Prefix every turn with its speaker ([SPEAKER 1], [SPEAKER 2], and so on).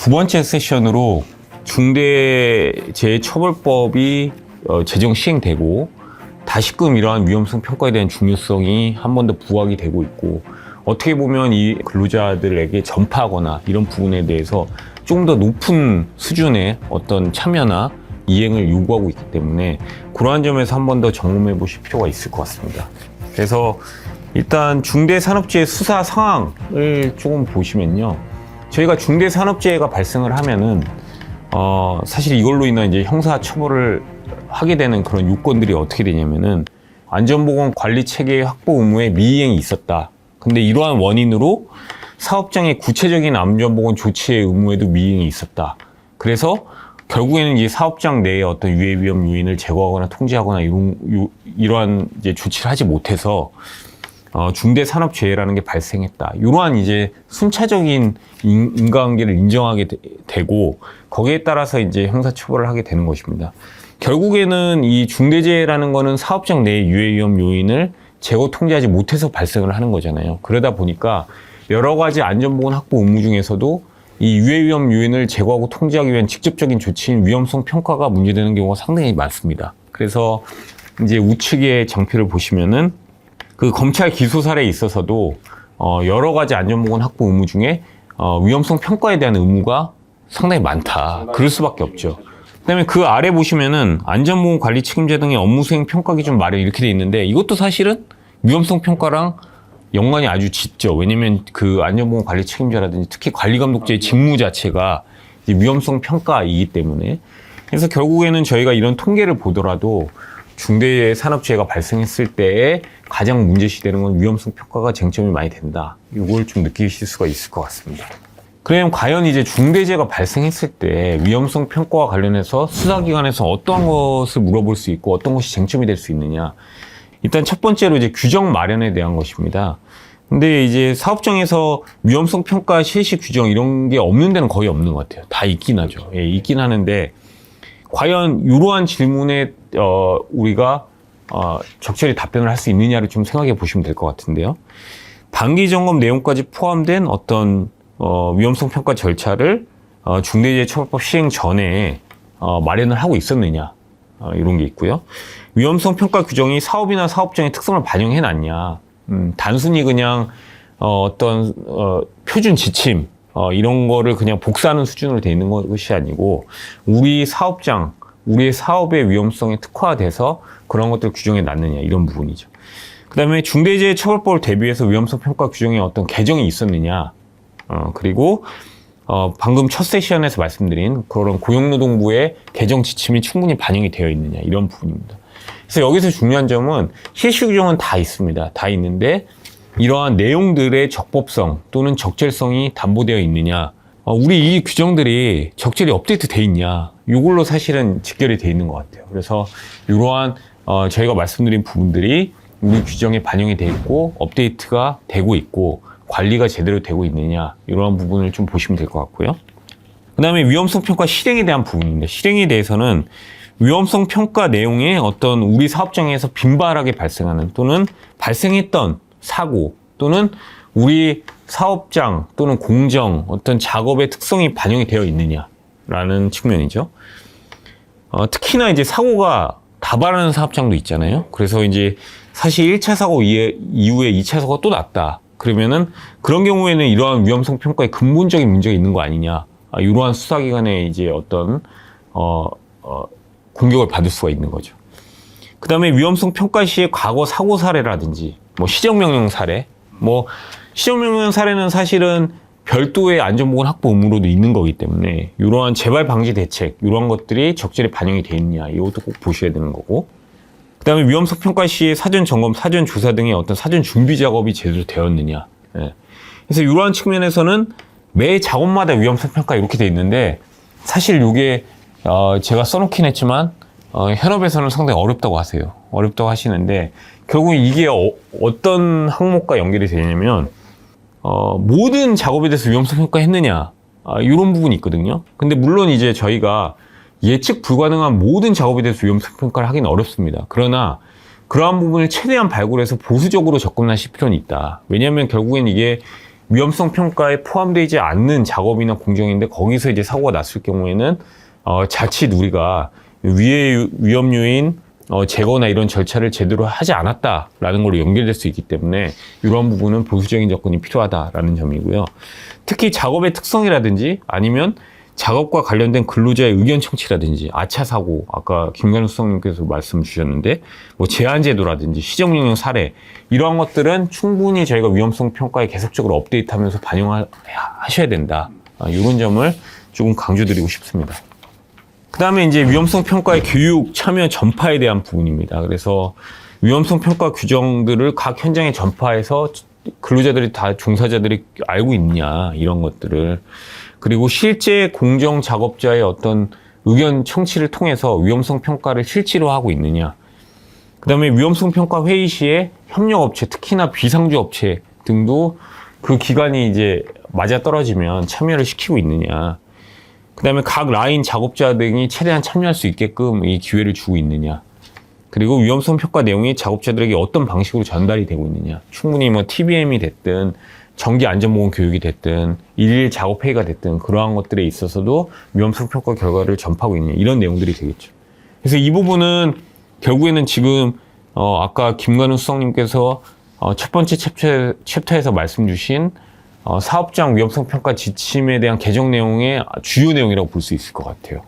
[SPEAKER 1] 두 번째 세션으로 중대재해처벌법이 제정 시행되고 다시금 이러한 위험성 평가에 대한 중요성이 한 번 더 부각이 되고 있고, 어떻게 보면 이 근로자들에게 전파하거나 이런 부분에 대해서 좀 더 높은 수준의 어떤 참여나 이행을 요구하고 있기 때문에 그러한 점에서 한 번 더 점검해 보실 필요가 있을 것 같습니다. 그래서 일단 중대산업재해 수사 상황을 조금 보시면요, 저희가 중대산업재해가 발생을 하면은 사실 이걸로 인한 이제 형사처벌을 하게 되는 그런 요건들이 어떻게 되냐면은, 안전보건 관리 체계 확보 의무에 미이행이 있었다. 근데 이러한 원인으로 사업장의 구체적인 안전보건 조치의 의무에도 미이행이 있었다. 그래서 결국에는 이 사업장 내에 어떤 유해 위험 요인을 제거하거나 통제하거나 이러한 이제 조치를 하지 못해서 중대산업재해라는 게 발생했다. 이러한 이제 순차적인 인과관계를 인정하게 되고, 거기에 따라서 이제 형사처벌을 하게 되는 것입니다. 결국에는 이 중대재해라는 거는 사업장 내의 유해 위험 요인을 제거 통제하지 못해서 발생을 하는 거잖아요. 그러다 보니까 여러 가지 안전보건 확보 의무 중에서도 이 유해 위험 요인을 제거하고 통제하기 위한 직접적인 조치인 위험성 평가가 문제되는 경우가 상당히 많습니다. 그래서 이제 우측의 장표를 보시면은 그 검찰 기소 사례에 있어서도 여러 가지 안전보건 확보 의무 중에 위험성 평가에 대한 의무가 상당히 많다. 그럴 수밖에 없죠. 그다음에 그 아래 보시면은 안전보건 관리 책임자 등의 업무 수행 평가 기준 마련 이렇게 돼 있는데, 이것도 사실은 위험성 평가랑 연관이 아주 짙죠. 왜냐면 그 안전보건 관리 책임자라든지 특히 관리감독자의 직무 자체가 이제 위험성 평가이기 때문에, 그래서 결국에는 저희가 이런 통계를 보더라도 중대산업재해가 발생했을 때에 가장 문제시되는 건 위험성 평가가 쟁점이 많이 된다. 이걸 좀 느끼실 수가 있을 것 같습니다. 그러면 과연 이제 중대재해가 발생했을 때 위험성 평가와 관련해서 수사기관에서 어떤 것을 물어볼 수 있고 어떤 것이 쟁점이 될 수 있느냐. 일단 첫 번째로 이제 규정 마련에 대한 것입니다. 근데 이제 사업장에서 위험성 평가 실시 규정 이런 게 없는 데는 거의 없는 것 같아요. 다 있긴 하죠. 예, 있긴 하는데 과연 이러한 질문에 우리가 적절히 답변을 할 수 있느냐를 좀 생각해 보시면 될 것 같은데요. 단기 점검 내용까지 포함된 어떤 위험성 평가 절차를 중대재해처벌법 시행 전에 마련을 하고 있었느냐, 이런 게 있고요. 위험성 평가 규정이 사업이나 사업장의 특성을 반영해 놨냐. 단순히 그냥 어떤 표준 지침 이런 거를 그냥 복사하는 수준으로 돼 있는 것이 아니고, 우리 사업장, 우리의 사업의 위험성에 특화돼서 그런 것들을 규정해 놨느냐, 이런 부분이죠. 그 다음에 중대재해처벌법을 대비해서 위험성 평가 규정에 어떤 개정이 있었느냐, 그리고 방금 첫 세션에서 말씀드린 그런 고용노동부의 개정 지침이 충분히 반영이 되어 있느냐, 이런 부분입니다. 그래서 여기서 중요한 점은 실시 규정은 다 있습니다. 다 있는데 이러한 내용들의 적법성 또는 적절성이 담보되어 있느냐, 우리 이 규정들이 적절히 업데이트 돼 있냐, 이걸로 사실은 직결이 돼 있는 것 같아요. 그래서 이러한 저희가 말씀드린 부분들이 우리 규정에 반영이 돼 있고 업데이트가 되고 있고 관리가 제대로 되고 있느냐, 이러한 부분을 좀 보시면 될 것 같고요. 그 다음에 위험성 평가 실행에 대한 부분입니다. 실행에 대해서는 위험성 평가 내용에 어떤 우리 사업장에서 빈발하게 발생하는 또는 발생했던 사고 또는 우리 사업장 또는 공정 어떤 작업의 특성이 반영이 되어 있느냐라는 측면이죠. 특히나 이제 사고가 다발하는 사업장도 있잖아요. 그래서 이제 사실 1차 사고 이후에 2차 사고가 또 났다. 그러면은 그런 경우에는 이러한 위험성 평가에 근본적인 문제가 있는 거 아니냐, 이러한 수사기관의 이제 어떤 공격을 받을 수가 있는 거죠. 그 다음에 위험성 평가 시의 과거 사고 사례라든지 시정명령 사례, 시정명령 사례는 사실은 별도의 안전보건 확보 의무로도 있는 거기 때문에 이러한 재발 방지 대책, 이러한 것들이 적절히 반영이 돼 있냐, 이것도 꼭 보셔야 되는 거고. 그 다음에 위험성 평가 시에 사전 점검, 사전 조사 등의 어떤 사전 준비 작업이 제대로 되었느냐. 예. 그래서 이러한 측면에서는 매 작업마다 위험성 평가 이렇게 돼 있는데, 사실 이게 제가 써놓긴 했지만 현업에서는 상당히 어렵다고 하세요. 어렵다고 하시는데, 결국 이게 어떤 항목과 연결이 되냐면 모든 작업에 대해서 위험성 평가 했느냐, 이런 부분이 있거든요. 근데 물론 이제 저희가 예측 불가능한 모든 작업에 대해서 위험성 평가를 하기는 어렵습니다. 그러나 그러한 부분을 최대한 발굴해서 보수적으로 접근하실 필요는 있다. 왜냐하면 결국엔 이게 위험성 평가에 포함되지 않는 작업이나 공정인데 거기서 이제 사고가 났을 경우에는 자칫 우리가 위험 요인 제거나 이런 절차를 제대로 하지 않았다라는 걸로 연결될 수 있기 때문에 이런 부분은 보수적인 접근이 필요하다라는 점이고요. 특히 작업의 특성이라든지 아니면 작업과 관련된 근로자의 의견 청취라든지 아차 사고, 아까 김관우 수석님께서 말씀 주셨는데 뭐 제한 제도라든지 시정명령 사례 이러한 것들은 충분히 저희가 위험성 평가에 계속적으로 업데이트하면서 반영하셔야 된다. 이런 점을 조금 강조드리고 싶습니다. 그 다음에 이제 위험성 평가의 교육, 참여, 전파에 대한 부분입니다. 그래서 위험성 평가 규정들을 각 현장에 전파해서 근로자들이 다 종사자들이 알고 있냐 이런 것들을, 그리고 실제 공정 작업자의 어떤 의견 청취를 통해서 위험성 평가를 실제로 하고 있느냐. 그 다음에 위험성 평가 회의 시에 협력업체, 특히나 비상주 업체 등도 그 기간이 이제 맞아 떨어지면 참여를 시키고 있느냐. 그 다음에 각 라인 작업자 등이 최대한 참여할 수 있게끔 이 기회를 주고 있느냐. 그리고 위험성 평가 내용이 작업자들에게 어떤 방식으로 전달이 되고 있느냐. 충분히 뭐 TBM이 됐든 정기 안전보건 교육이 됐든 일일 작업회의가 됐든 그러한 것들에 있어서도 위험성 평가 결과를 전파하고 있느냐. 이런 내용들이 되겠죠. 그래서 이 부분은 결국에는 지금 아까 김관우 수석님께서 첫 번째 챕터에서 말씀 주신 사업장 위험성 평가 지침에 대한 개정 내용의 주요 내용이라고 볼 수 있을 것 같아요.